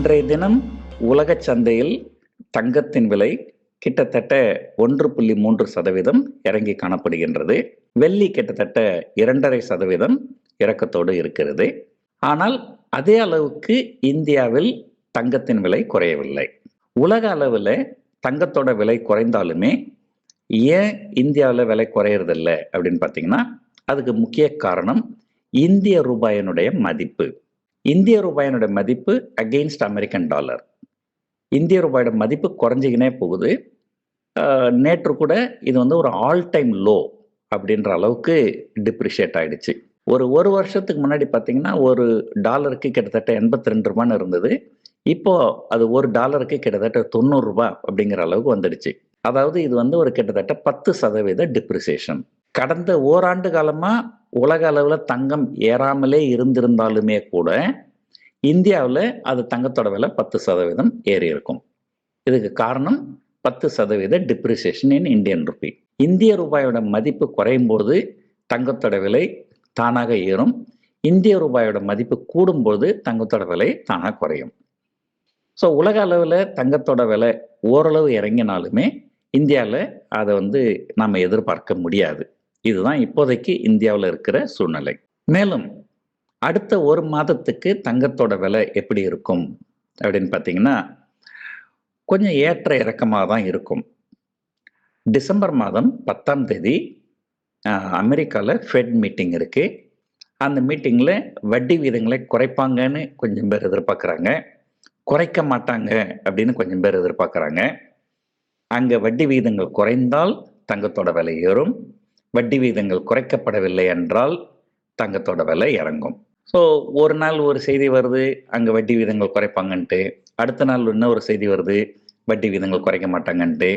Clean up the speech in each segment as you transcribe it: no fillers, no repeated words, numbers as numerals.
இன்றைய தினம் உலக சந்தையில் தங்கத்தின் விலை கிட்டத்தட்ட 1.3% இறங்கி காணப்படுகின்றது. வெள்ளி கிட்டத்தட்ட 2.5% இறக்கத்தோடு இருக்கிறது. ஆனால் அதே அளவுக்கு இந்தியாவில் தங்கத்தின் விலை குறையவில்லை. உலக அளவில் தங்கத்தோட விலை குறைந்தாலுமே ஏன் இந்தியாவில் விலை குறையறதில்லை அப்படின்னு பார்த்தீங்கன்னா, அதுக்கு முக்கிய காரணம் இந்திய ரூபாயினுடைய மதிப்பு. இந்திய ரூபாயினுடைய மதிப்பு அகெயின்ஸ்ட் அமெரிக்கன் டாலர். இந்திய ரூபாயோட மதிப்பு குறைஞ்சிக்கினே போகுது. நேற்று கூட இது ஒரு ஆல் டைம் லோ அப்படின்ற அளவுக்கு டிப்ரிஷியேட் ஆயிடுச்சு. ஒரு வருஷத்துக்கு முன்னாடி பார்த்தீங்கன்னா, ஒரு டாலருக்கு கிட்டத்தட்ட 82 ரூபான்னு இருந்தது. இப்போ அது ஒரு டாலருக்கு கிட்டத்தட்ட 90 ரூபாய் அப்படிங்கிற அளவுக்கு வந்துடுச்சு. அதாவது இது ஒரு கிட்டத்தட்ட 10% டிப்ரிசியேஷன். கடந்த ஓராண்டு காலமா உலக அளவில் தங்கம் ஏறாமலே இருந்திருந்தாலுமே கூட இந்தியாவில் அது தங்கத்தோட விலை 10% ஏறி இருக்கும். இதுக்கு காரணம் 10% டிப்ரிசியேஷன் இன் இந்தியன் ருபி. இந்திய ரூபாயோட மதிப்பு குறையும் போது தங்கத்தோட விலை தானாக ஏறும். இந்திய ரூபாயோட மதிப்பு கூடும்போது தங்கத்தோட விலை தானாக குறையும். ஸோ உலக அளவில் தங்கத்தோட விலை ஓரளவு இறங்கினாலுமே இந்தியாவில் அதை நாம் எதிர்பார்க்க முடியாது. இதுதான் இப்போதைக்கு இந்தியாவில் இருக்கிற சூழ்நிலை. மேலும் அடுத்த ஒரு மாதத்துக்கு தங்கத்தோட விலை எப்படி இருக்கும் அப்படின்னு பார்த்தீங்கன்னா, கொஞ்சம் ஏற்ற இறக்கமாக தான் இருக்கும். டிசம்பர் மாதம் 10ஆம் தேதி அமெரிக்காவில் ஃபெட் மீட்டிங் இருக்கு. அந்த மீட்டிங்கில் வட்டி வீதங்களை குறைப்பாங்கன்னு கொஞ்சம் பேர் எதிர்பார்க்குறாங்க. குறைக்க மாட்டாங்க அப்படின்னு கொஞ்சம் பேர் எதிர்பார்க்குறாங்க. அங்கே வட்டி விகிதங்கள் குறைந்தால் தங்கத்தோட விலை ஏறும். வட்டி விகிதங்கள் குறைக்கப்படவில்லை என்றால் தங்கத்தோட விலை இறங்கும். ஸோ ஒரு நாள் ஒரு செய்தி வருது, அங்கே வட்டி விகிதங்கள் குறைப்பாங்கன்ட்டு. அடுத்த நாள் இன்னொரு செய்தி வருது, வட்டி விகிதங்கள் குறைக்க மாட்டாங்கன்ட்டு.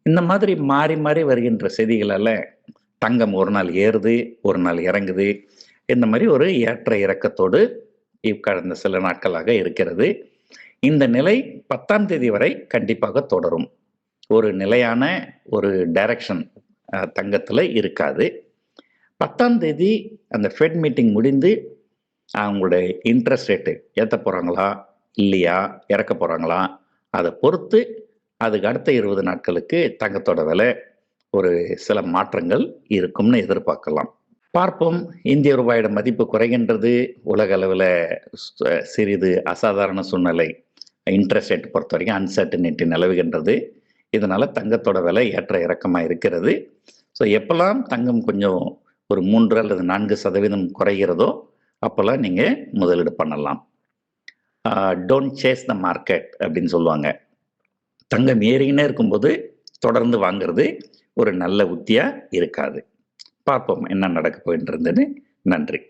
இந்த மாதிரி மாறி மாறி வருகின்ற செய்திகளால் தங்கம் ஒரு நாள் ஏறுது, ஒரு நாள் இறங்குது. இந்த மாதிரி ஒரு ஏற்ற இறக்கத்தோடு கடந்த சில நாட்களாக இருக்கிறது. இந்த நிலை 10ஆம் தேதி வரை கண்டிப்பாக தொடரும். ஒரு நிலையான ஒரு டைரக்ஷன் தங்கத்தில் இருக்காது. 10ஆம் தேதி அந்த ஃபெட் மீட்டிங் முடிந்து அவங்களுடைய இன்ட்ரெஸ்ட் ரேட்டு ஏற்ற போகிறாங்களா இல்லையா, இறக்க போகிறாங்களா, அதை பொறுத்து அதுக்கு அடுத்த 20 நாட்களுக்கு தங்கத்தோட விலை ஒரு சில மாற்றங்கள் இருக்கும்னு எதிர்பார்க்கலாம். பார்ப்போம். இந்திய ரூபாயோட மதிப்பு குறைகின்றது. உலக அளவில் சிறிது அசாதாரண சூழ்நிலை, இன்ட்ரெஸ்ட் ரேட் பொறுத்த வரைக்கும் அன்சர்டனிட்டி நிலவுகின்றது. இதனால தங்கத்தோட விலை ஏற்ற இறக்கமாக இருக்கிறது. ஸோ எப்பெல்லாம் தங்கம் கொஞ்சம் ஒரு 3 அல்லது 4% குறைகிறதோ அப்போல்லாம் நீங்கள் முதலீடு பண்ணலாம். டோன்ட் சேஸ் த மார்க்கெட் அப்படின்னு சொல்லுவாங்க. தங்கம் ஏறிக்கினே இருக்கும்போது தொடர்ந்து வாங்கிறது ஒரு நல்ல உத்தியாக இருக்காது. பார்ப்போம் என்ன நடக்க போகின்றதுன்னு. நன்றி.